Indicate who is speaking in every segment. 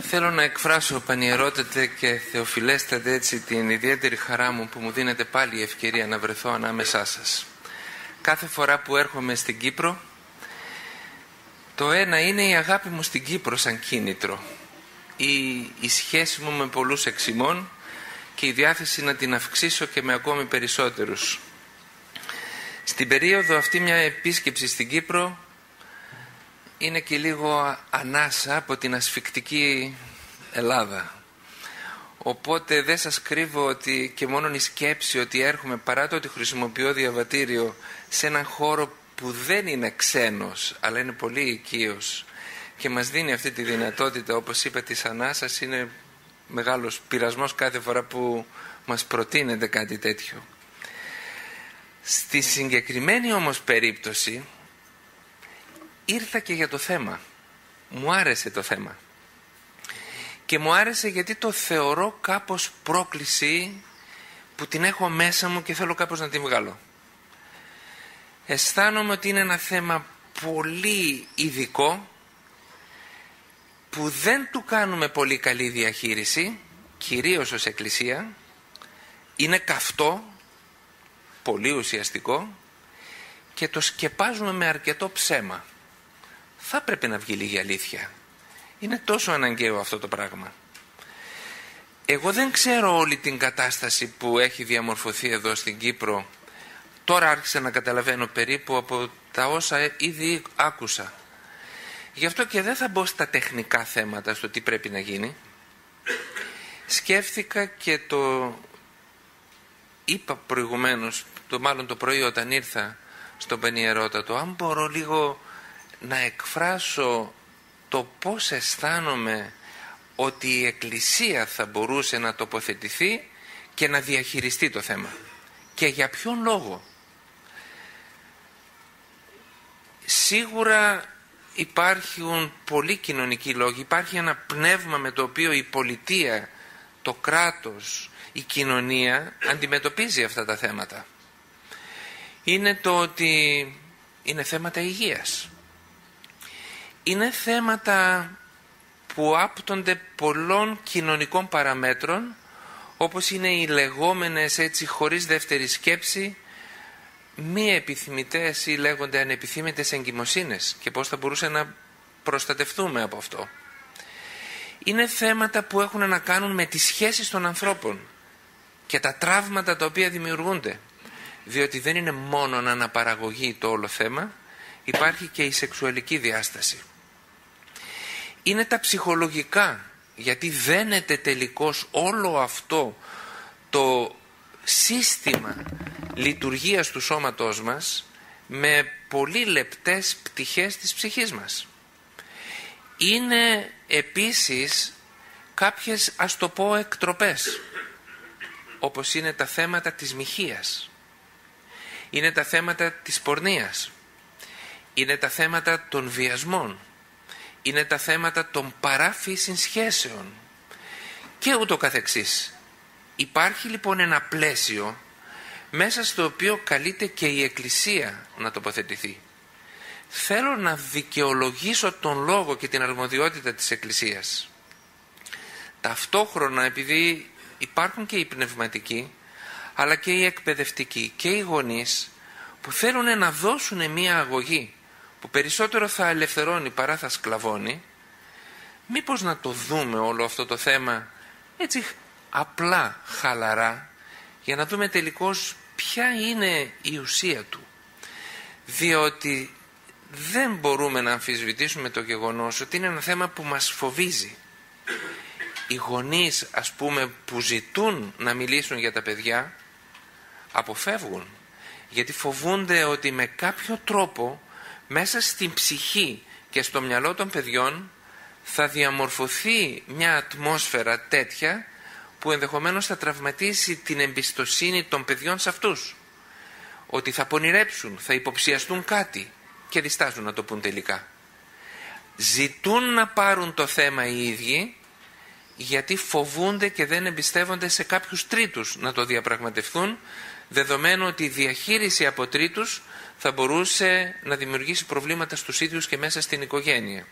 Speaker 1: Θέλω να εκφράσω πανιερότατε και θεοφιλέστατε έτσι την ιδιαίτερη χαρά μου που μου δίνεται πάλι η ευκαιρία να βρεθώ ανάμεσά σας. Κάθε φορά που έρχομαι στην Κύπρο, το ένα είναι η αγάπη μου στην Κύπρο σαν κίνητρο, η σχέση μου με πολλούς εξημών και η διάθεση να την αυξήσω και με ακόμη περισσότερους. Στην περίοδο αυτή μια επίσκεψη στην Κύπρο είναι και λίγο ανάσα από την ασφικτική Ελλάδα. Οπότε δεν σας κρύβω ότι και μόνο η σκέψη ότι έρχομαι, παρά το ότι χρησιμοποιώ διαβατήριο, σε έναν χώρο που δεν είναι ξένος αλλά είναι πολύ οικείος και μας δίνει αυτή τη δυνατότητα, όπως είπα, της ανάσας, είναι μεγάλος πειρασμός κάθε φορά που μας προτείνεται κάτι τέτοιο. Στη συγκεκριμένη όμως περίπτωση ήρθα και για το θέμα. Μου άρεσε το θέμα. Και μου άρεσε γιατί το θεωρώ κάπως πρόκληση που την έχω μέσα μου και θέλω κάπως να την βγάλω. Αισθάνομαι ότι είναι ένα θέμα πολύ ειδικό που δεν του κάνουμε πολύ καλή διαχείριση, κυρίως ως Εκκλησία. Είναι καυτό, πολύ ουσιαστικό και το σκεπάζουμε με αρκετό ψέμα. Θα πρέπει να βγει λίγη αλήθεια. Είναι τόσο αναγκαίο αυτό το πράγμα. Εγώ δεν ξέρω όλη την κατάσταση που έχει διαμορφωθεί εδώ στην Κύπρο. Τώρα άρχισα να καταλαβαίνω περίπου από τα όσα ήδη άκουσα. Γι' αυτό και δεν θα μπω στα τεχνικά θέματα, στο τι πρέπει να γίνει. Σκέφτηκα και το είπα προηγουμένως, μάλλον το πρωί όταν ήρθα στον Πανιερότατο, αν μπορώ λίγο να εκφράσω το πώς αισθάνομαι ότι η Εκκλησία θα μπορούσε να τοποθετηθεί και να διαχειριστεί το θέμα. Και για ποιον λόγο. Σίγουρα υπάρχουν πολλοί κοινωνικοί λόγοι. Υπάρχει ένα πνεύμα με το οποίο η πολιτεία, το κράτος, η κοινωνία αντιμετωπίζει αυτά τα θέματα. Είναι το ότι είναι θέματα υγείας. Είναι θέματα που άπτονται πολλών κοινωνικών παραμέτρων, όπως είναι οι λεγόμενες, έτσι χωρίς δεύτερη σκέψη, μη επιθυμητές ή λέγονται ανεπιθύμητες εγκυμοσύνες και πώς θα μπορούσε να προστατευτούμε από αυτό. Είναι θέματα που έχουν να κάνουν με τις σχέσεις των ανθρώπων και τα τραύματα τα οποία δημιουργούνται, διότι δεν είναι μόνο αναπαραγωγή το όλο θέμα, υπάρχει και η σεξουαλική διάσταση. Είναι τα ψυχολογικά, γιατί δένεται τελικώς όλο αυτό το σύστημα λειτουργίας του σώματός μας με πολύ λεπτές πτυχές της ψυχής μας. Είναι επίσης κάποιες, ας το πω, εκτροπές, όπως είναι τα θέματα της μοιχείας, είναι τα θέματα της πορνείας, είναι τα θέματα των βιασμών, είναι τα θέματα των παράφυσιν σχέσεων και ούτω καθεξής. Υπάρχει λοιπόν ένα πλαίσιο μέσα στο οποίο καλείται και η Εκκλησία να τοποθετηθεί. Θέλω να δικαιολογήσω τον λόγο και την αρμοδιότητα της Εκκλησίας. Ταυτόχρονα, επειδή υπάρχουν και οι πνευματικοί αλλά και οι εκπαιδευτικοί και οι γονείς που θέλουν να δώσουν μία αγωγή που περισσότερο θα ελευθερώνει παρά θα σκλαβώνει, μήπως να το δούμε όλο αυτό το θέμα έτσι απλά, χαλαρά, για να δούμε τελικώς ποια είναι η ουσία του. Διότι δεν μπορούμε να αμφισβητήσουμε το γεγονός ότι είναι ένα θέμα που μας φοβίζει. Οι γονείς, ας πούμε, που ζητούν να μιλήσουν για τα παιδιά αποφεύγουν, γιατί φοβούνται ότι με κάποιο τρόπο μέσα στην ψυχή και στο μυαλό των παιδιών θα διαμορφωθεί μια ατμόσφαιρα τέτοια που ενδεχομένως θα τραυματίσει την εμπιστοσύνη των παιδιών σε αυτούς. Ότι θα πονηρέψουν, θα υποψιαστούν κάτι και διστάζουν να το πούν τελικά. Ζητούν να πάρουν το θέμα οι ίδιοι γιατί φοβούνται και δεν εμπιστεύονται σε κάποιους τρίτους να το διαπραγματευτούν, δεδομένου ότι η διαχείριση από τρίτους θα μπορούσε να δημιουργήσει προβλήματα στους ίδιους και μέσα στην οικογένεια.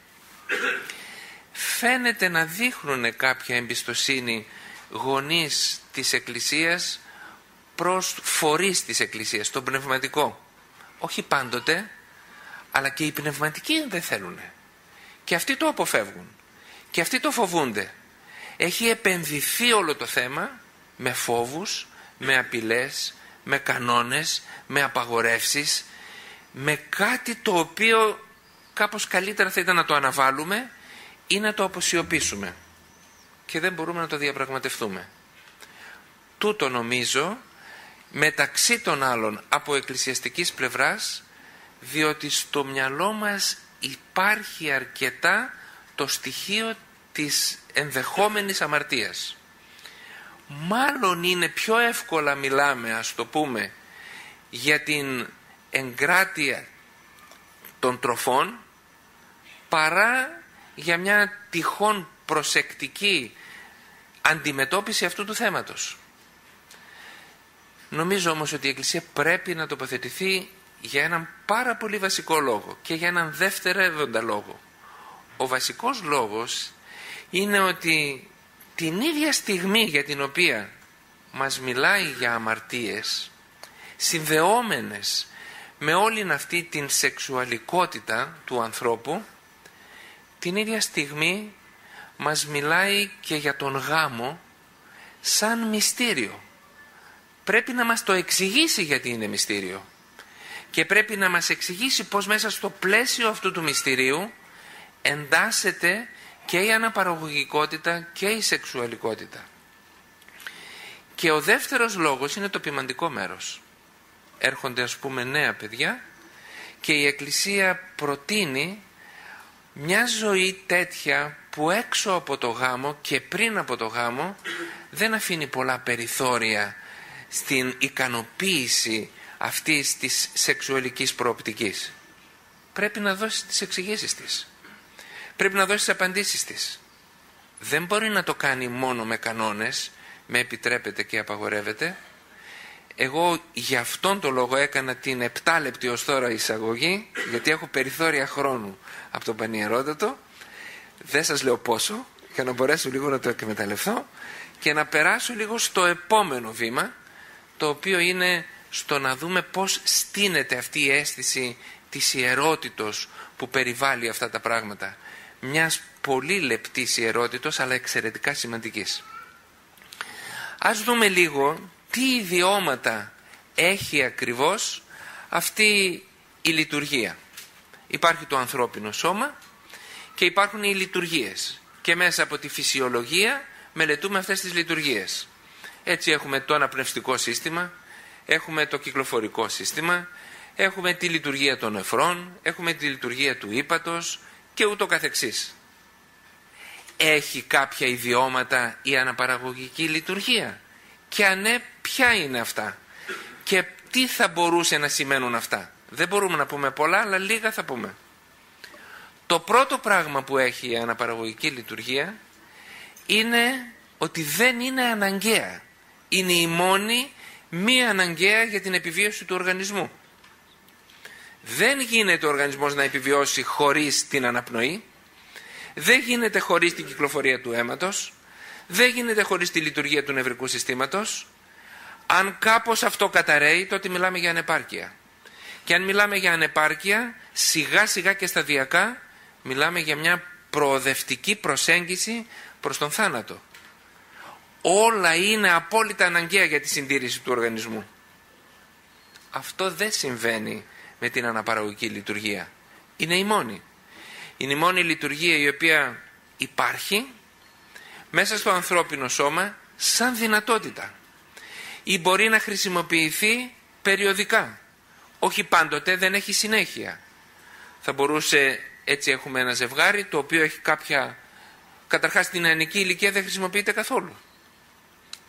Speaker 1: φαίνεται να δείχνουν κάποια εμπιστοσύνη γονείς της Εκκλησίας προς φορείς της Εκκλησίας, τον πνευματικό. Όχι πάντοτε, αλλά και οι πνευματικοί δεν θέλουν. Και αυτοί το αποφεύγουν. Και αυτοί το φοβούνται. Έχει επενδυθεί όλο το θέμα με φόβους, με απειλές, με κανόνες, με απαγορεύσεις, με κάτι το οποίο κάπως καλύτερα θα ήταν να το αναβάλουμε ή να το αποσιωπήσουμε. Και δεν μπορούμε να το διαπραγματευτούμε. Τούτο νομίζω μεταξύ των άλλων από εκκλησιαστικής πλευράς, διότι στο μυαλό μας υπάρχει αρκετά το στοιχείο της ενδεχόμενης αμαρτίας. Μάλλον είναι πιο εύκολα μιλάμε, ας το πούμε, για την εγκράτεια των τροφών παρά για μια τυχόν προσεκτική αντιμετώπιση αυτού του θέματος. Νομίζω όμως ότι η Εκκλησία πρέπει να τοποθετηθεί για έναν πάρα πολύ βασικό λόγο και για έναν δευτερεύοντα λόγο. Ο βασικός λόγος είναι ότι την ίδια στιγμή για την οποία μας μιλάει για αμαρτίες συνδεόμενες με όλη αυτή την σεξουαλικότητα του ανθρώπου, την ίδια στιγμή μας μιλάει και για τον γάμο σαν μυστήριο. Πρέπει να μας το εξηγήσει γιατί είναι μυστήριο και πρέπει να μας εξηγήσει πως μέσα στο πλαίσιο αυτού του μυστηρίου εντάσσεται και η αναπαραγωγικότητα και η σεξουαλικότητα. Και ο δεύτερος λόγος είναι το ποιμαντικό μέρος. Έρχονται ας πούμε νέα παιδιά και η Εκκλησία προτείνει μια ζωή τέτοια που έξω από το γάμο και πριν από το γάμο δεν αφήνει πολλά περιθώρια στην ικανοποίηση αυτής της σεξουαλικής προοπτικής. Πρέπει να δώσει τις εξηγήσεις της. Πρέπει να δώσει τις απαντήσεις της. Δεν μπορεί να το κάνει μόνο με κανόνες, με επιτρέπεται και απαγορεύεται. Εγώ για αυτόν τον λόγο έκανα την 7 λεπτή ως τώρα εισαγωγή, γιατί έχω περιθώρια χρόνου από τον Πανιερότατο. Δεν σας λέω πόσο, για να μπορέσω λίγο να το εκμεταλλευτώ και να περάσω λίγο στο επόμενο βήμα, το οποίο είναι στο να δούμε πώς στείνεται αυτή η αίσθηση της ιερότητος που περιβάλλει αυτά τα πράγματα. Μιας πολύ λεπτής ιερότητος, αλλά εξαιρετικά σημαντικής. Ας δούμε λίγο τι ιδιώματα έχει ακριβώς αυτή η λειτουργία. Υπάρχει το ανθρώπινο σώμα και υπάρχουν οι λειτουργίες. Και μέσα από τη φυσιολογία μελετούμε αυτές τις λειτουργίες. Έτσι έχουμε το αναπνευστικό σύστημα, έχουμε το κυκλοφορικό σύστημα, έχουμε τη λειτουργία των νεφρών, έχουμε τη λειτουργία του ύπατος και ούτω καθεξής. Έχει κάποια ιδιώματα η αναπαραγωγική λειτουργία? Και αν ναι, ποια είναι αυτά? Και τι θα μπορούσε να σημαίνουν αυτά? Δεν μπορούμε να πούμε πολλά, αλλά λίγα θα πούμε. Το πρώτο πράγμα που έχει η αναπαραγωγική λειτουργία είναι ότι δεν είναι αναγκαία. Είναι η μόνη μη αναγκαία για την επιβίωση του οργανισμού. Δεν γίνεται ο οργανισμός να επιβιώσει χωρίς την αναπνοή, δεν γίνεται χωρίς την κυκλοφορία του αίματος, δεν γίνεται χωρίς τη λειτουργία του νευρικού συστήματος. Αν κάπως αυτό καταρρέει, τότε μιλάμε για ανεπάρκεια. Και αν μιλάμε για ανεπάρκεια, σιγά σιγά και σταδιακά μιλάμε για μια προοδευτική προσέγγιση προς τον θάνατο. Όλα είναι απόλυτα αναγκαία για τη συντήρηση του οργανισμού. Αυτό δεν συμβαίνει με την αναπαραγωγική λειτουργία. Είναι η μόνη. Είναι η μόνη λειτουργία η οποία υπάρχει μέσα στο ανθρώπινο σώμα σαν δυνατότητα. Ή μπορεί να χρησιμοποιηθεί περιοδικά. Όχι πάντοτε, δεν έχει συνέχεια. Θα μπορούσε, έτσι έχουμε ένα ζευγάρι το οποίο έχει κάποια, καταρχάς στην νεανική ηλικία δεν χρησιμοποιείται καθόλου.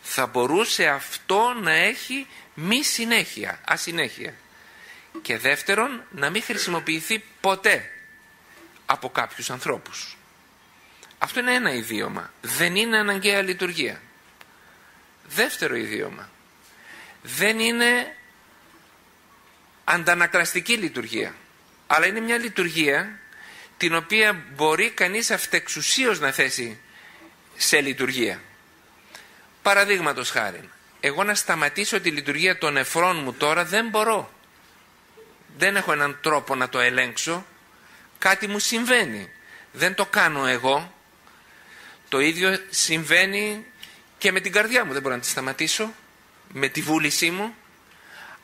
Speaker 1: Θα μπορούσε αυτό να έχει μη συνέχεια, ασυνέχεια. Και δεύτερον, να μην χρησιμοποιηθεί ποτέ από κάποιους ανθρώπους. Αυτό είναι ένα ιδίωμα. Δεν είναι αναγκαία λειτουργία. Δεύτερο ιδίωμα. Δεν είναι αντανακλαστική λειτουργία. Αλλά είναι μια λειτουργία την οποία μπορεί κανείς αυτεξουσίως να θέσει σε λειτουργία. Παραδείγματος χάριν, εγώ να σταματήσω τη λειτουργία των νεφρών μου τώρα δεν μπορώ. Δεν έχω έναν τρόπο να το ελέγξω. Κάτι μου συμβαίνει. Δεν το κάνω εγώ. Το ίδιο συμβαίνει και με την καρδιά μου. Δεν μπορώ να τη σταματήσω με τη βούλησή μου.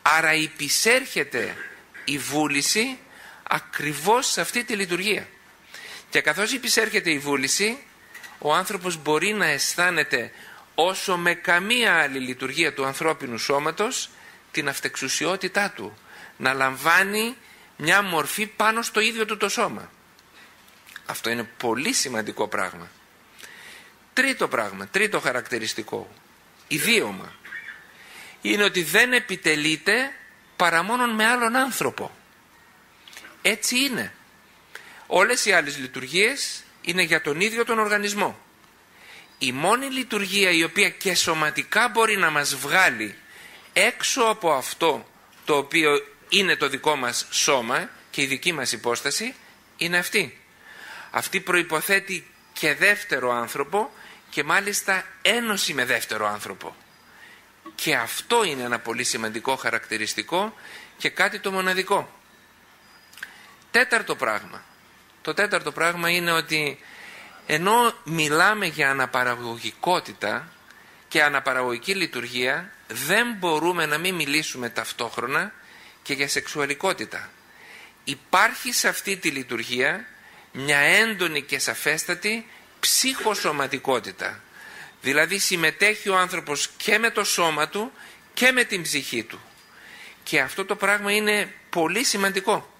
Speaker 1: Άρα υπησέρχεται η βούληση ακριβώς σε αυτή τη λειτουργία. Και καθώς υπησέρχεται η βούληση, ο άνθρωπος μπορεί να αισθάνεται όσο με καμία άλλη λειτουργία του ανθρώπινου σώματος την αυτεξουσιότητά του, να λαμβάνει μια μορφή πάνω στο ίδιο του το σώμα. Αυτό είναι πολύ σημαντικό πράγμα. Τρίτο πράγμα, τρίτο χαρακτηριστικό, ιδίωμα, είναι ότι δεν επιτελείται παρά μόνον με άλλον άνθρωπο. Έτσι είναι. Όλες οι άλλες λειτουργίες είναι για τον ίδιο τον οργανισμό. Η μόνη λειτουργία η οποία και σωματικά μπορεί να μας βγάλει έξω από αυτό το οποίο είναι το δικό μας σώμα και η δική μας υπόσταση είναι αυτή. Αυτή προϋποθέτει και δεύτερο άνθρωπο και μάλιστα ένωση με δεύτερο άνθρωπο. Και αυτό είναι ένα πολύ σημαντικό χαρακτηριστικό και κάτι το μοναδικό. Τέταρτο πράγμα. Το τέταρτο πράγμα είναι ότι ενώ μιλάμε για αναπαραγωγικότητα και αναπαραγωγική λειτουργία, δεν μπορούμε να μην μιλήσουμε ταυτόχρονα και για σεξουαλικότητα. Υπάρχει σε αυτή τη λειτουργία μια έντονη και σαφέστατη ψυχοσωματικότητα. Δηλαδή συμμετέχει ο άνθρωπος και με το σώμα του και με την ψυχή του. Και αυτό το πράγμα είναι πολύ σημαντικό.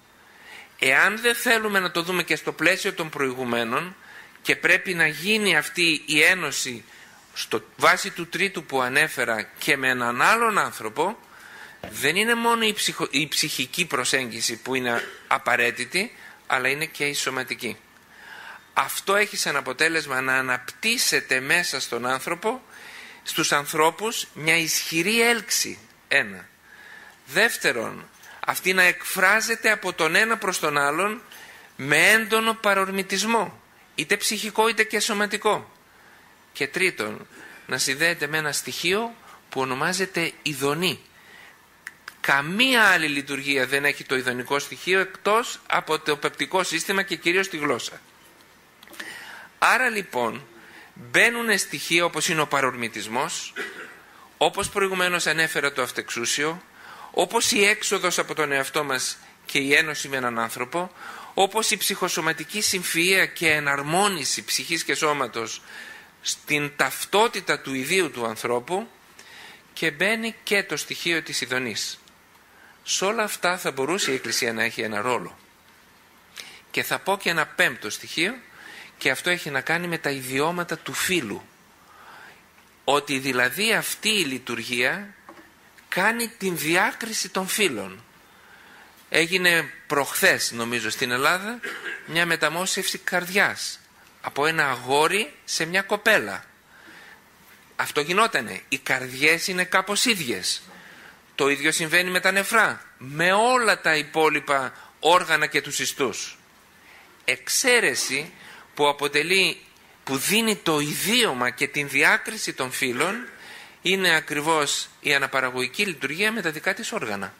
Speaker 1: Εάν δεν θέλουμε να το δούμε και στο πλαίσιο των προηγουμένων και πρέπει να γίνει αυτή η ένωση στο βάση του τρίτου που ανέφερα και με έναν άλλον άνθρωπο, δεν είναι μόνο η ψυχική προσέγγιση που είναι απαραίτητη, αλλά είναι και η σωματική. Αυτό έχει σαν αποτέλεσμα να αναπτύσσεται μέσα στον άνθρωπο, στους ανθρώπους, μια ισχυρή έλξη. Ένα. Δεύτερον, αυτή να εκφράζεται από τον ένα προς τον άλλον με έντονο παρορμητισμό, είτε ψυχικό είτε και σωματικό. Και τρίτον, να συνδέεται με ένα στοιχείο που ονομάζεται ειδονή. Καμία άλλη λειτουργία δεν έχει το ειδονικό στοιχείο εκτός από το πεπτικό σύστημα και κυρίως τη γλώσσα. Άρα λοιπόν μπαίνουν στοιχεία όπως είναι ο παρορμητισμός, όπως προηγουμένως ανέφερα το αυτεξούσιο, όπως η έξοδος από τον εαυτό μας και η ένωση με έναν άνθρωπο, όπως η ψυχοσωματική συμφυΐα και εναρμόνιση ψυχής και σώματος στην ταυτότητα του ιδίου του ανθρώπου, και μπαίνει και το στοιχείο της ειδονής. Σε όλα αυτά θα μπορούσε η Εκκλησία να έχει ένα ρόλο. Και θα πω και ένα πέμπτο στοιχείο, και αυτό έχει να κάνει με τα ιδιώματα του φύλου. Ότι δηλαδή αυτή η λειτουργία κάνει την διάκριση των φύλων. Έγινε προχθές νομίζω στην Ελλάδα μια μεταμόσχευση καρδιάς από ένα αγόρι σε μια κοπέλα. Αυτό γινότανε. Οι καρδιές είναι κάπως ίδιες. Το ίδιο συμβαίνει με τα νεφρά, με όλα τα υπόλοιπα όργανα και τους ιστούς. Εξαίρεση που δίνει το ιδίωμα και την διάκριση των φύλων είναι ακριβώς η αναπαραγωγική λειτουργία με τα δικά της όργανα.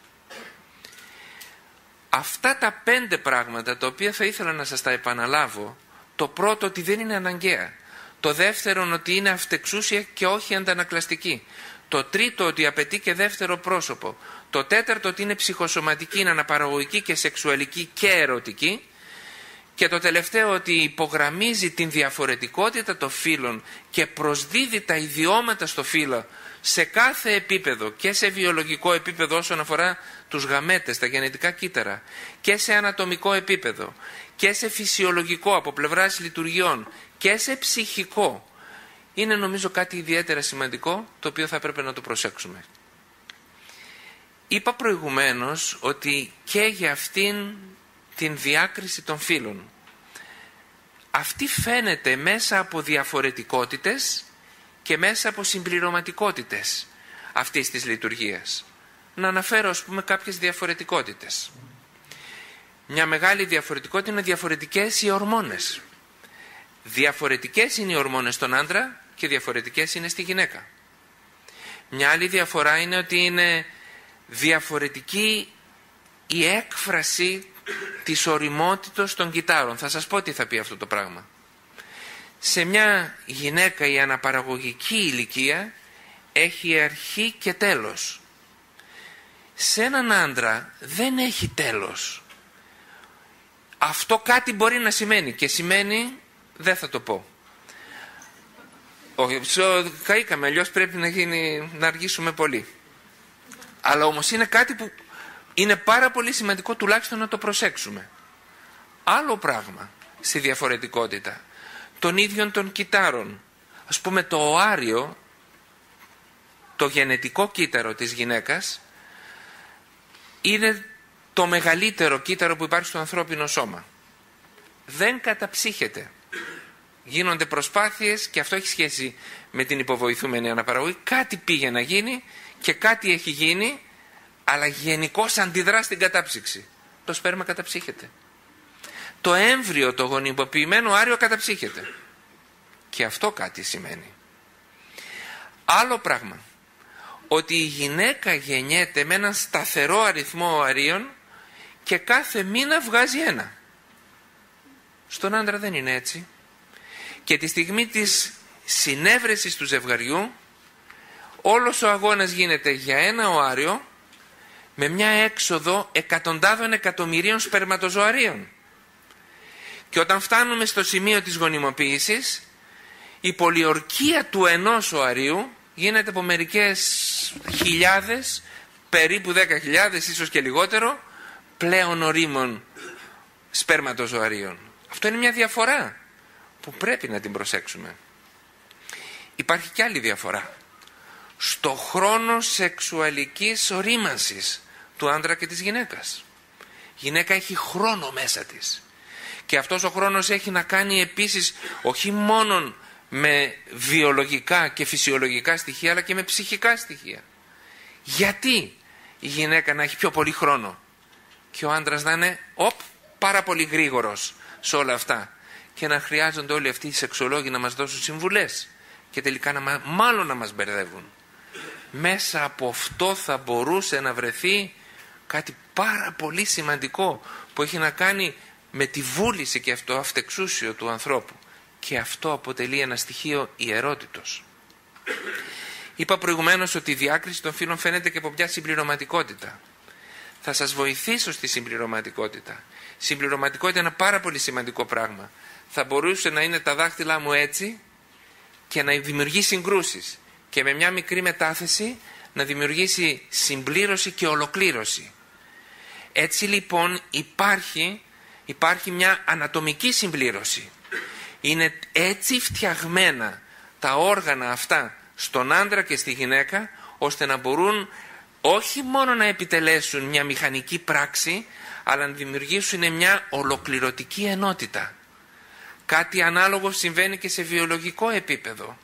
Speaker 1: Αυτά τα 5 πράγματα τα οποία θα ήθελα να σας τα επαναλάβω, το πρώτο ότι δεν είναι αναγκαία, το δεύτερο ότι είναι αυτεξούσια και όχι αντανακλαστική, το τρίτο ότι απαιτεί και δεύτερο πρόσωπο, το τέταρτο ότι είναι ψυχοσωματική, είναι αναπαραγωγική και σεξουαλική και ερωτική, και το τελευταίο ότι υπογραμμίζει την διαφορετικότητα των φύλων και προσδίδει τα ιδιώματα στο φύλο σε κάθε επίπεδο, και σε βιολογικό επίπεδο όσον αφορά τους γαμέτες, τα γενετικά κύτταρα, και σε ανατομικό επίπεδο, και σε φυσιολογικό από πλευράς λειτουργιών, και σε ψυχικό. Είναι νομίζω κάτι ιδιαίτερα σημαντικό, το οποίο θα πρέπει να το προσέξουμε. Είπα προηγουμένως ότι και για αυτήν την διάκριση των φύλων, αυτή φαίνεται μέσα από διαφορετικότητες και μέσα από συμπληρωματικότητες αυτής της λειτουργίας. Να αναφέρω ας πούμε κάποιες διαφορετικότητες. Μια μεγάλη διαφορετικότητα είναι διαφορετικές οι ορμόνες. Διαφορετικές είναι οι ορμόνες στον άντρα και διαφορετικές είναι στη γυναίκα. Μια άλλη διαφορά είναι ότι είναι διαφορετική η έκφραση της οριμότητας των κυτάρων. Θα σας πω τι θα πει αυτό το πράγμα. Σε μια γυναίκα η αναπαραγωγική ηλικία έχει αρχή και τέλος. Σε έναν άντρα δεν έχει τέλος. Αυτό κάτι μπορεί να σημαίνει και σημαίνει, δεν θα το πω. Καήκαμε, αλλιώς πρέπει να αργήσουμε πολύ. Αλλά όμως είναι κάτι που είναι πάρα πολύ σημαντικό τουλάχιστον να το προσέξουμε. Άλλο πράγμα στη διαφορετικότητα των ίδιων των κυτάρων. Ας πούμε το οάριο, το γενετικό κύτταρο της γυναίκας, είναι το μεγαλύτερο κύτταρο που υπάρχει στο ανθρώπινο σώμα. Δεν καταψύχεται. Γίνονται προσπάθειες και αυτό έχει σχέση με την υποβοηθούμενη αναπαραγωγή. Κάτι πήγε να γίνει και κάτι έχει γίνει, αλλά γενικώς αντιδρά στην κατάψυξη. Το σπέρμα καταψύχεται. Το έμβριο, το γονιμοποιημένο άριο καταψύχεται. Και αυτό κάτι σημαίνει. Άλλο πράγμα, ότι η γυναίκα γεννιέται με έναν σταθερό αριθμό οαρίων και κάθε μήνα βγάζει ένα. Στον άντρα δεν είναι έτσι. Και τη στιγμή της συνέβρεσης του ζευγαριού, όλος ο αγώνας γίνεται για ένα οάριο με μια έξοδο εκατοντάδων εκατομμυρίων σπερματοζωαρίων. Και όταν φτάνουμε στο σημείο της γονιμοποίησης, η πολιορκία του ενός οαρίου γίνεται από μερικές χιλιάδες, περίπου 10.000 ίσως και λιγότερο, πλέον ορίμων σπερματοζωαρίων. Αυτό είναι μια διαφορά που πρέπει να την προσέξουμε. Υπάρχει και άλλη διαφορά. Στο χρόνο σεξουαλικής ορίμανσης του άντρα και της γυναίκας. Η γυναίκα έχει χρόνο μέσα της. Και αυτός ο χρόνος έχει να κάνει επίσης όχι μόνο με βιολογικά και φυσιολογικά στοιχεία, αλλά και με ψυχικά στοιχεία. Γιατί η γυναίκα να έχει πιο πολύ χρόνο και ο άντρας να είναι πάρα πολύ γρήγορος σε όλα αυτά και να χρειάζονται όλοι αυτοί οι σεξολόγοι να μας δώσουν συμβουλές και τελικά μάλλον να μας μπερδεύουν. Μέσα από αυτό θα μπορούσε να βρεθεί κάτι πάρα πολύ σημαντικό που έχει να κάνει με τη βούληση και αυτό αυτεξούσιο του ανθρώπου. Και αυτό αποτελεί ένα στοιχείο ιερότητος. Είπα προηγουμένως ότι η διάκριση των φύλων φαίνεται και από μια συμπληρωματικότητα. Θα σας βοηθήσω στη συμπληρωματικότητα. Συμπληρωματικότητα είναι ένα πάρα πολύ σημαντικό πράγμα. Θα μπορούσε να είναι τα δάχτυλά μου έτσι και να δημιουργεί συγκρούσεις. Και με μια μικρή μετάθεση να δημιουργήσει συμπλήρωση και ολοκλήρωση. Έτσι λοιπόν υπάρχει μια ανατομική συμπλήρωση. Είναι έτσι φτιαγμένα τα όργανα αυτά στον άντρα και στη γυναίκα, ώστε να μπορούν όχι μόνο να επιτελέσουν μια μηχανική πράξη, αλλά να δημιουργήσουν μια ολοκληρωτική ενότητα. Κάτι ανάλογο συμβαίνει και σε βιολογικό επίπεδο,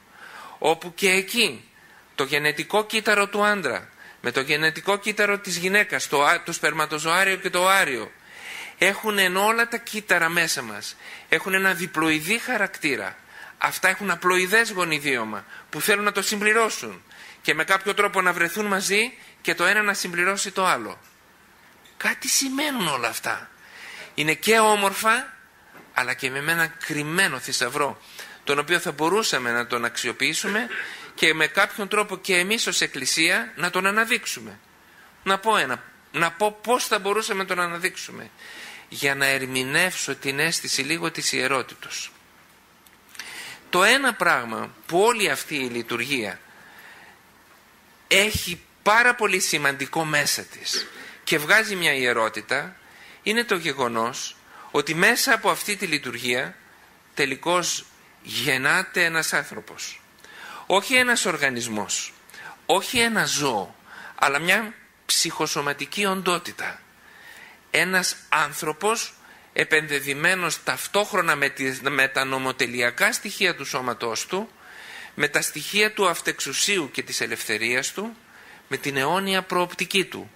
Speaker 1: όπου και εκεί το γενετικό κύτταρο του άντρα με το γενετικό κύτταρο της γυναίκας, το σπερματοζωάριο και το οάριο, έχουν όλα τα κύτταρα μέσα μας, έχουν ένα διπλοειδή χαρακτήρα. Αυτά έχουν απλοειδές γονιδίωμα που θέλουν να το συμπληρώσουν και με κάποιο τρόπο να βρεθούν μαζί και το ένα να συμπληρώσει το άλλο. Κάτι σημαίνουν όλα αυτά. Είναι και όμορφα, αλλά και με έναν κρυμμένο θησαυρό, τον οποίο θα μπορούσαμε να τον αξιοποιήσουμε και με κάποιον τρόπο και εμείς ως Εκκλησία να τον αναδείξουμε. Να πω πώς θα μπορούσαμε να τον αναδείξουμε, για να ερμηνεύσω την αίσθηση λίγο της ιερότητος. Το ένα πράγμα που όλη αυτή η λειτουργία έχει πάρα πολύ σημαντικό μέσα της και βγάζει μια ιερότητα, είναι το γεγονός ότι μέσα από αυτή τη λειτουργία τελικώς γεννάται ένας άνθρωπος. Όχι ένας οργανισμός, όχι ένα ζώο, αλλά μια ψυχοσωματική οντότητα. Ένας άνθρωπος επενδεδημένος ταυτόχρονα με τα νομοτελειακά στοιχεία του σώματός του, με τα στοιχεία του αυτεξουσίου και της ελευθερίας του, με την αιώνια προοπτική του.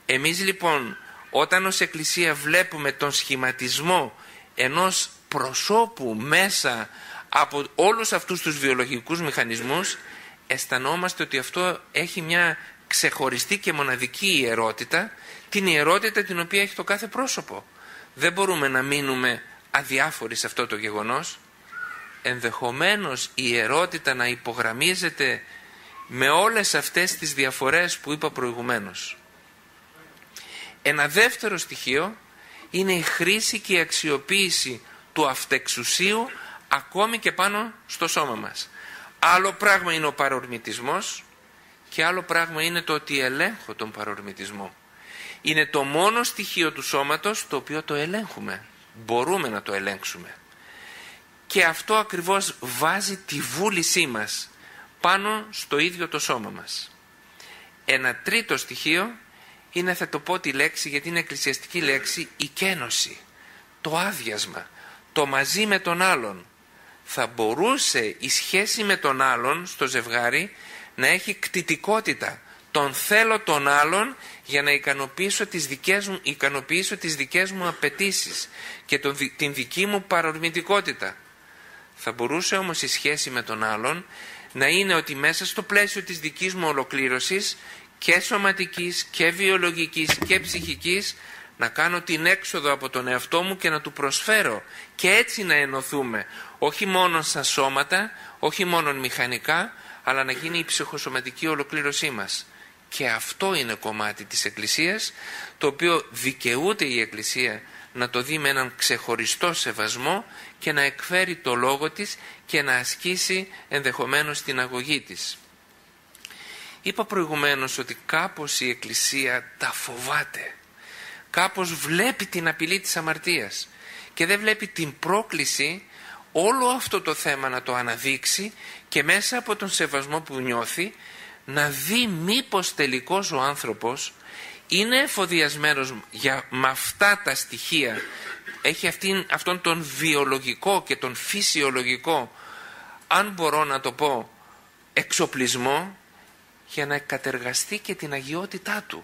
Speaker 1: Εμείς λοιπόν Όταν ως Εκκλησία βλέπουμε τον σχηματισμό ενός προσώπου μέσα από όλους αυτούς τους βιολογικούς μηχανισμούς, αισθανόμαστε ότι αυτό έχει μια ξεχωριστή και μοναδική ιερότητα, την ιερότητα την οποία έχει το κάθε πρόσωπο. Δεν μπορούμε να μείνουμε αδιάφοροι σε αυτό το γεγονός. Ενδεχομένως η ιερότητα να υπογραμμίζεται με όλες αυτές τις διαφορές που είπα προηγουμένως. Ένα δεύτερο στοιχείο είναι η χρήση και η αξιοποίηση του αυτεξουσίου ακόμη και πάνω στο σώμα μας. Άλλο πράγμα είναι ο παρορμητισμός και άλλο πράγμα είναι το ότι ελέγχω τον παρορμητισμό. Είναι το μόνο στοιχείο του σώματος το οποίο το ελέγχουμε. Μπορούμε να το ελέγξουμε. Και αυτό ακριβώς βάζει τη βούλησή μας πάνω στο ίδιο το σώμα μας. Ένα τρίτο στοιχείο είναι, θα το πω τη λέξη γιατί είναι εκκλησιαστική λέξη, η κένωση, το άδειασμα, το μαζί με τον άλλον. Θα μπορούσε η σχέση με τον άλλον στο ζευγάρι να έχει κτητικότητα. Τον θέλω τον άλλον για να ικανοποιήσω τις δικές μου απαιτήσεις και την δική μου παρορμητικότητα. Θα μπορούσε όμως η σχέση με τον άλλον να είναι ότι μέσα στο πλαίσιο της δικής μου ολοκλήρωσης και σωματικής και βιολογικής και ψυχικής να κάνω την έξοδο από τον εαυτό μου και να του προσφέρω και έτσι να ενωθούμε όχι μόνο σαν σώματα, όχι μόνο μηχανικά, αλλά να γίνει η ψυχοσωματική ολοκλήρωσή μας. Και αυτό είναι κομμάτι της Εκκλησίας, το οποίο δικαιούται η Εκκλησία να το δει με έναν ξεχωριστό σεβασμό και να εκφέρει το λόγο της και να ασκήσει ενδεχομένως την αγωγή της. Είπα προηγουμένως ότι κάπως η Εκκλησία τα φοβάται. Κάπως βλέπει την απειλή της αμαρτίας και δεν βλέπει την πρόκληση όλο αυτό το θέμα να το αναδείξει και μέσα από τον σεβασμό που νιώθει να δει μήπως τελικώς ο άνθρωπος είναι εφοδιασμένος με αυτά τα στοιχεία, έχει αυτόν τον βιολογικό και τον φυσιολογικό, αν μπορώ να το πω, εξοπλισμό για να κατεργαστεί και την αγιότητά του.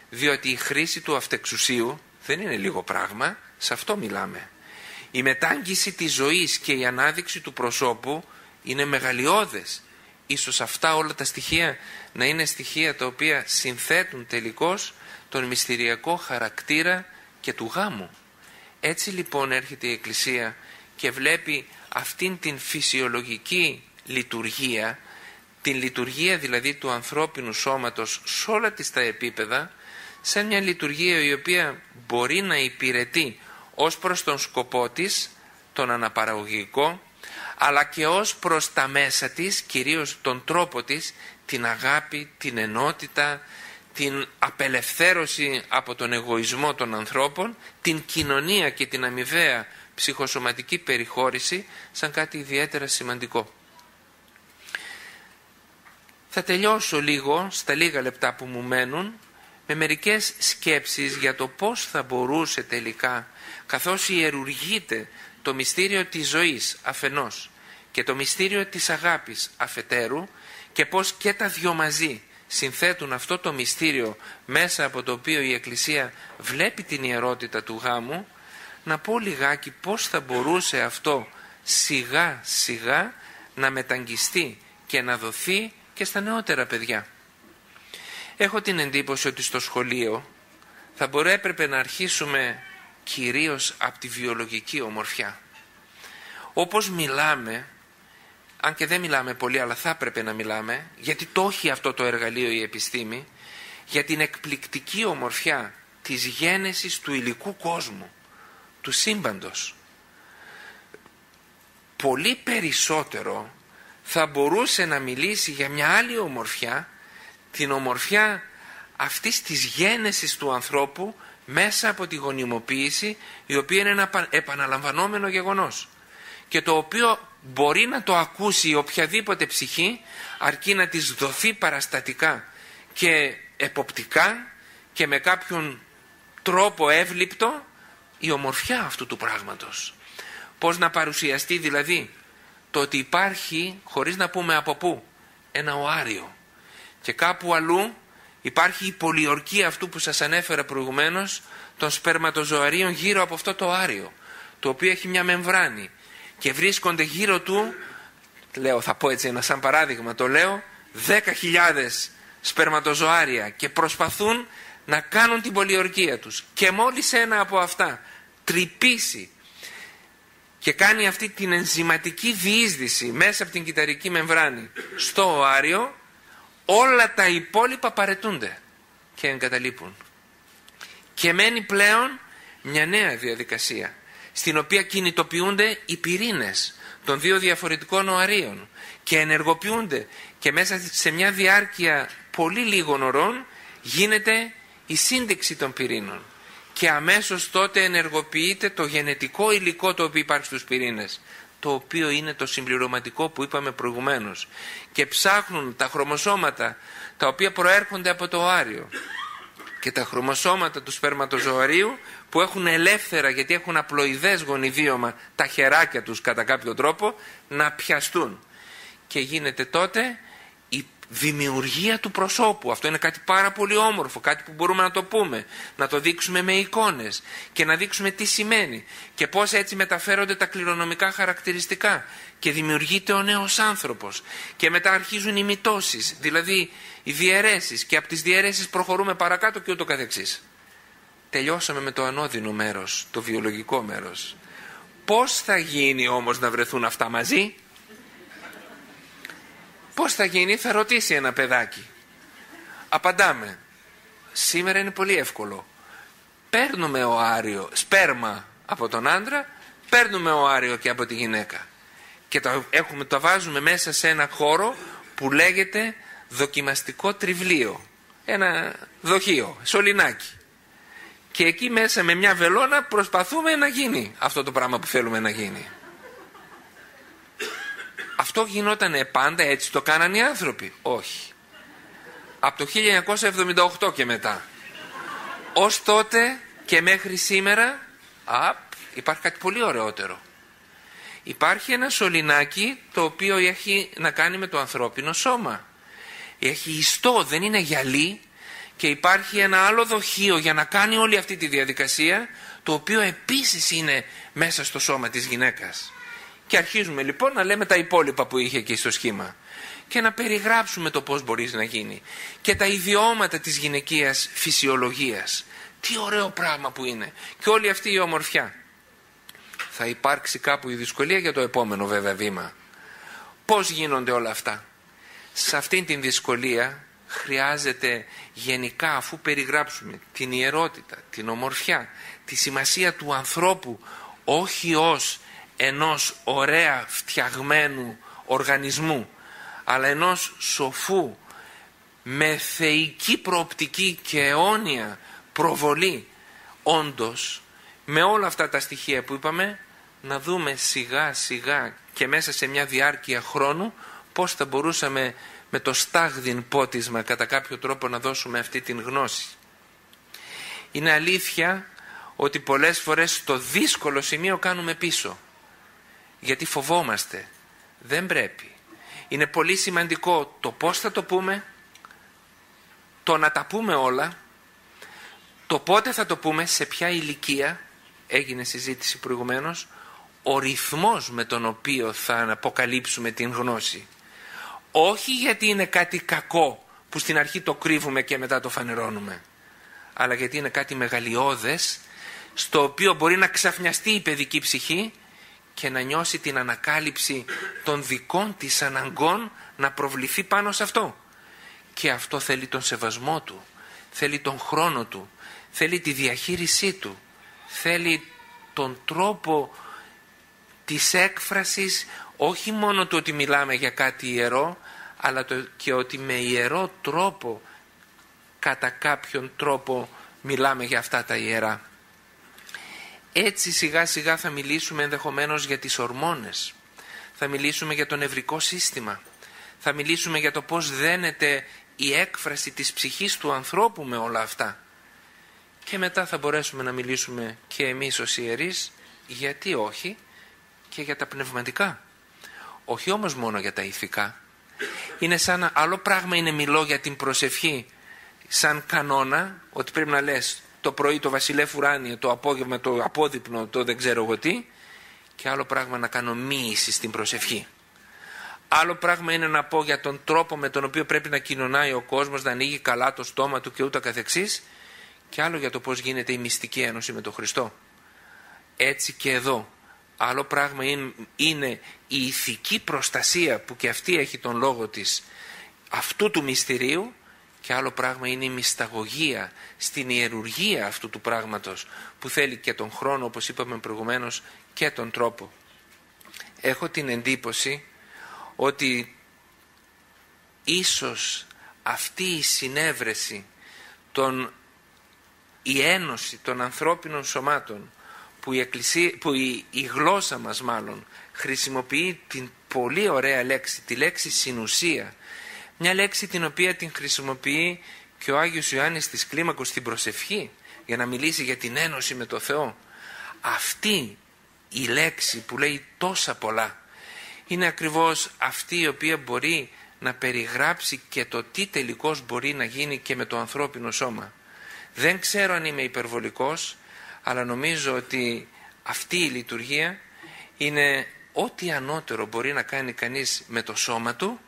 Speaker 1: Διότι η χρήση του αυτεξουσίου δεν είναι λίγο πράγμα, σε αυτό μιλάμε. Η μετάγγιση της ζωής και η ανάδειξη του προσώπου είναι μεγαλειώδες. Ίσως αυτά όλα τα στοιχεία να είναι στοιχεία τα οποία συνθέτουν τελικώς τον μυστηριακό χαρακτήρα και του γάμου. Έτσι λοιπόν έρχεται η Εκκλησία και βλέπει αυτήν την φυσιολογική λειτουργία, την λειτουργία δηλαδή του ανθρώπινου σώματος σε όλα τις τα επίπεδα, σαν μια λειτουργία η οποία μπορεί να υπηρετεί ως προς τον σκοπό της, τον αναπαραγωγικό, αλλά και ως προς τα μέσα της, κυρίως τον τρόπο της, την αγάπη, την ενότητα, την απελευθέρωση από τον εγωισμό των ανθρώπων, την κοινωνία και την αμοιβαία ψυχοσωματική περιχώρηση σαν κάτι ιδιαίτερα σημαντικό. Θα τελειώσω λίγο, στα λίγα λεπτά που μου μένουν, με μερικές σκέψεις για το πώς θα μπορούσε τελικά, καθώς ιερουργείται το μυστήριο της ζωής αφενός και το μυστήριο της αγάπης αφετέρου, και πώς και τα δυο μαζί συνθέτουν αυτό το μυστήριο μέσα από το οποίο η Εκκλησία βλέπει την ιερότητα του γάμου, να πω λιγάκι πώς θα μπορούσε αυτό σιγά σιγά να μεταγγιστεί και να δοθεί και στα νεότερα παιδιά. Έχω την εντύπωση ότι στο σχολείο θα έπρεπε να αρχίσουμε κυρίως από τη βιολογική ομορφιά. Όπως μιλάμε, αν και δεν μιλάμε πολύ, αλλά θα έπρεπε να μιλάμε, γιατί το έχει αυτό το εργαλείο η επιστήμη, για την εκπληκτική ομορφιά της γένεσης του υλικού κόσμου, του σύμπαντος. Πολύ περισσότερο θα μπορούσε να μιλήσει για μια άλλη ομορφιά, την ομορφιά αυτής της γένεσης του ανθρώπου μέσα από τη γονιμοποίηση, η οποία είναι ένα επαναλαμβανόμενο γεγονός και το οποίο μπορεί να το ακούσει οποιαδήποτε ψυχή, αρκεί να της δοθεί παραστατικά και εποπτικά και με κάποιον τρόπο εύληπτο η ομορφιά αυτού του πράγματος. Πώς να παρουσιαστεί δηλαδή το ότι υπάρχει, χωρίς να πούμε από πού, ένα οάριο και κάπου αλλού Υπάρχει η πολιορκία αυτού που σας ανέφερα προηγουμένως, των σπερματοζωαρίων γύρω από αυτό το άριο, το οποίο έχει μια μεμβράνη και βρίσκονται γύρω του, λέω, θα πω έτσι ένα σαν παράδειγμα, το λέω, 10.000 σπερματοζωάρια και προσπαθούν να κάνουν την πολιορκία τους, και μόλις ένα από αυτά τρυπήσει και κάνει αυτή την ενζηματική διείσδυση μέσα από την κυταρική μεμβράνη στο οάριο, όλα τα υπόλοιπα παρετούνται και εγκαταλείπουν. Και μένει πλέον μια νέα διαδικασία, στην οποία κινητοποιούνται οι πυρήνες των δύο διαφορετικών οαρίων και ενεργοποιούνται, και μέσα σε μια διάρκεια πολύ λίγων ωρών γίνεται η σύνδεξη των πυρήνων, και αμέσως τότε ενεργοποιείται το γενετικό υλικό το οποίο υπάρχει στους πυρήνες, το οποίο είναι το συμπληρωματικό που είπαμε προηγουμένως, και ψάχνουν τα χρωμοσώματα τα οποία προέρχονται από το οάριο και τα χρωμοσώματα του σπερματοζωαρίου που έχουν ελεύθερα, γιατί έχουν απλοειδές γονιδίωμα, τα χεράκια τους κατά κάποιο τρόπο, να πιαστούν, και γίνεται τότε η δημιουργία του προσώπου. Αυτό είναι κάτι πάρα πολύ όμορφο, κάτι που μπορούμε να το πούμε, να το δείξουμε με εικόνες και να δείξουμε τι σημαίνει και πώς έτσι μεταφέρονται τα κληρονομικά χαρακτηριστικά και δημιουργείται ο νέος άνθρωπος, και μετά αρχίζουν οι μυτώσεις, δηλαδή οι διαιρέσεις, και από τις διαιρέσεις προχωρούμε παρακάτω και ούτω καθεξής. Τελειώσαμε με το ανώδυνο μέρος, το βιολογικό μέρος. Πώς θα γίνει όμως να βρεθούν αυτά μαζί? Πώς θα γίνει? Θα ρωτήσει ένα παιδάκι. Απαντάμε. Σήμερα είναι πολύ εύκολο. Παίρνουμε οάριο, σπέρμα από τον άντρα, παίρνουμε οάριο και από τη γυναίκα, και το βάζουμε μέσα σε ένα χώρο που λέγεται δοκιμαστικό τριβλίο, ένα δοχείο, σωληνάκι, και εκεί μέσα με μια βελόνα προσπαθούμε να γίνει αυτό το πράγμα που θέλουμε να γίνει. Αυτό γινότανε πάντα, έτσι το κάνανε οι άνθρωποι? Όχι. Από το 1978 και μετά, ως τότε και μέχρι σήμερα, υπάρχει κάτι πολύ ωραιότερο. Υπάρχει ένα σωληνάκι το οποίο έχει να κάνει με το ανθρώπινο σώμα. Έχει ιστό, δεν είναι γυαλί, και υπάρχει ένα άλλο δοχείο για να κάνει όλη αυτή τη διαδικασία, το οποίο επίσης είναι μέσα στο σώμα της γυναίκας. Και αρχίζουμε λοιπόν να λέμε τα υπόλοιπα που είχε εκεί στο σχήμα και να περιγράψουμε το πώς μπορεί να γίνει και τα ιδιώματα της γυναικείας φυσιολογίας. Τι ωραίο πράγμα που είναι, και όλη αυτή η ομορφιά. Θα υπάρξει κάπου η δυσκολία για το επόμενο βέβαια βήμα. Πώς γίνονται όλα αυτά? Σε αυτήν την δυσκολία χρειάζεται γενικά, αφού περιγράψουμε την ιερότητα, την ομορφιά, τη σημασία του ανθρώπου, όχι ως ενός ωραία φτιαγμένου οργανισμού, αλλά ενός σοφού με θεϊκή προοπτική και αιώνια προβολή, όντως με όλα αυτά τα στοιχεία που είπαμε, να δούμε σιγά σιγά και μέσα σε μια διάρκεια χρόνου πώς θα μπορούσαμε με το στάγδιν πότισμα κατά κάποιο τρόπο να δώσουμε αυτή την γνώση. Είναι αλήθεια ότι πολλές φορές στο δύσκολο σημείο κάνουμε πίσω, γιατί φοβόμαστε. Δεν πρέπει. Είναι πολύ σημαντικό το πώς θα το πούμε, το να τα πούμε όλα, το πότε θα το πούμε, σε ποια ηλικία, έγινε συζήτηση προηγουμένως, ο ρυθμός με τον οποίο θα αποκαλύψουμε την γνώση. Όχι γιατί είναι κάτι κακό που στην αρχή το κρύβουμε και μετά το φανερώνουμε, αλλά γιατί είναι κάτι μεγαλειώδες, στο οποίο μπορεί να ξαφνιαστεί η παιδική ψυχή και να νιώσει την ανακάλυψη των δικών της αναγκών, να προβληθεί πάνω σε αυτό. Και αυτό θέλει τον σεβασμό του, θέλει τον χρόνο του, θέλει τη διαχείρισή του, θέλει τον τρόπο της έκφρασης, όχι μόνο το ότι μιλάμε για κάτι ιερό, αλλά και ότι με ιερό τρόπο, κατά κάποιον τρόπο μιλάμε για αυτά τα ιερά. Έτσι σιγά σιγά θα μιλήσουμε ενδεχομένως για τις ορμόνες, θα μιλήσουμε για το νευρικό σύστημα, θα μιλήσουμε για το πώς δένεται η έκφραση της ψυχής του ανθρώπου με όλα αυτά. Και μετά θα μπορέσουμε να μιλήσουμε και εμείς ως ιερείς, γιατί όχι, και για τα πνευματικά. Όχι όμως μόνο για τα ηθικά. Είναι σαν άλλο πράγμα είναι μιλώ για την προσευχή σαν κανόνα, ότι πρέπει να λες το πρωί το βασιλεύ ουράνιε, το απόγευμα το απόδειπνο, το δεν ξέρω εγώ τι, και άλλο πράγμα να κάνω μοίηση στην προσευχή. Άλλο πράγμα είναι να πω για τον τρόπο με τον οποίο πρέπει να κοινωνάει ο κόσμος, να ανοίγει καλά το στόμα του και ούτω καθεξής, και άλλο για το πώς γίνεται η μυστική ένωση με τον Χριστό. Έτσι και εδώ. Άλλο πράγμα είναι η ηθική προστασία που και αυτή έχει τον λόγο της αυτού του μυστηρίου, και άλλο πράγμα είναι η μυσταγωγία στην ιερουργία αυτού του πράγματος που θέλει και τον χρόνο, όπως είπαμε προηγουμένως, και τον τρόπο. Έχω την εντύπωση ότι ίσως αυτή η συνέβρεση, η ένωση των ανθρώπινων σωμάτων που η γλώσσα μας μάλλον χρησιμοποιεί την πολύ ωραία λέξη, τη λέξη συνουσία, μια λέξη την οποία την χρησιμοποιεί και ο Άγιος Ιωάννης της Κλίμακος στην προσευχή για να μιλήσει για την ένωση με το Θεό. Αυτή η λέξη που λέει τόσα πολλά είναι ακριβώς αυτή η οποία μπορεί να περιγράψει και το τι τελικώς μπορεί να γίνει και με το ανθρώπινο σώμα. Δεν ξέρω αν είμαι υπερβολικός, αλλά νομίζω ότι αυτή η λειτουργία είναι ό,τι ανώτερο μπορεί να κάνει κανείς με το σώμα του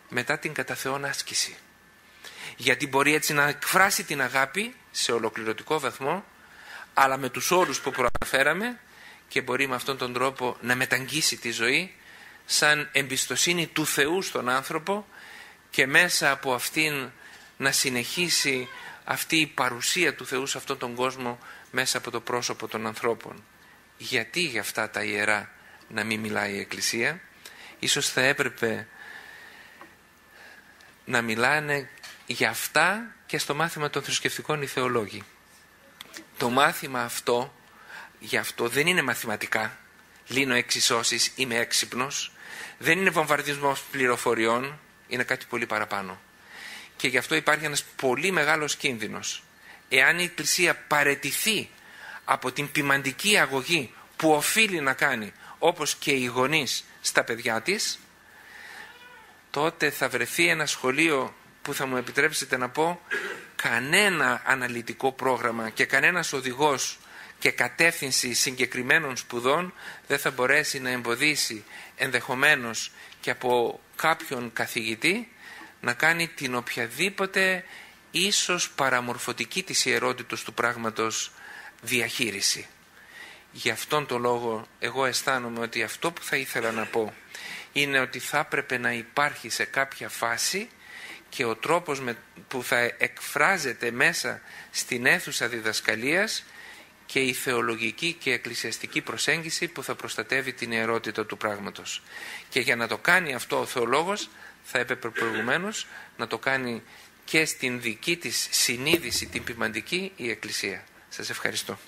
Speaker 1: μετά την κατά Θεόν άσκηση. Γιατί μπορεί έτσι να εκφράσει την αγάπη σε ολοκληρωτικό βαθμό, αλλά με τους όρους που προαναφέραμε, και μπορεί με αυτόν τον τρόπο να μεταγγίσει τη ζωή σαν εμπιστοσύνη του Θεού στον άνθρωπο, και μέσα από αυτήν να συνεχίσει αυτή η παρουσία του Θεού σε αυτόν τον κόσμο μέσα από το πρόσωπο των ανθρώπων. Γιατί για αυτά τα ιερά να μην μιλάει η Εκκλησία? Ίσως θα έπρεπε να μιλάνε για αυτά και στο μάθημα των θρησκευτικών οι θεολόγοι. Το μάθημα αυτό, γι' αυτό δεν είναι μαθηματικά, λύνω εξισώσεις, είμαι έξυπνος, δεν είναι βομβαρδισμός πληροφοριών, είναι κάτι πολύ παραπάνω. Και γι' αυτό υπάρχει ένας πολύ μεγάλος κίνδυνος. Εάν η Εκκλησία παραιτηθεί από την ποιμαντική αγωγή που οφείλει να κάνει, όπως και οι γονείς στα παιδιά της, τότε θα βρεθεί ένα σχολείο που θα μου επιτρέψετε να πω, κανένα αναλυτικό πρόγραμμα και κανένας οδηγός και κατεύθυνση συγκεκριμένων σπουδών δεν θα μπορέσει να εμποδίσει ενδεχομένως και από κάποιον καθηγητή να κάνει την οποιαδήποτε ίσως παραμορφωτική της ιερότητος του πράγματος διαχείριση. Γι' αυτόν τον λόγο εγώ αισθάνομαι ότι αυτό που θα ήθελα να πω είναι ότι θα έπρεπε να υπάρχει σε κάποια φάση και ο τρόπος που θα εκφράζεται μέσα στην αίθουσα διδασκαλίας και η θεολογική και εκκλησιαστική προσέγγιση που θα προστατεύει την ιερότητα του πράγματος. Και για να το κάνει αυτό ο θεολόγος θα έπρεπε προηγουμένως να το κάνει και στην δική της συνείδηση την ποιμαντική η Εκκλησία. Σας ευχαριστώ.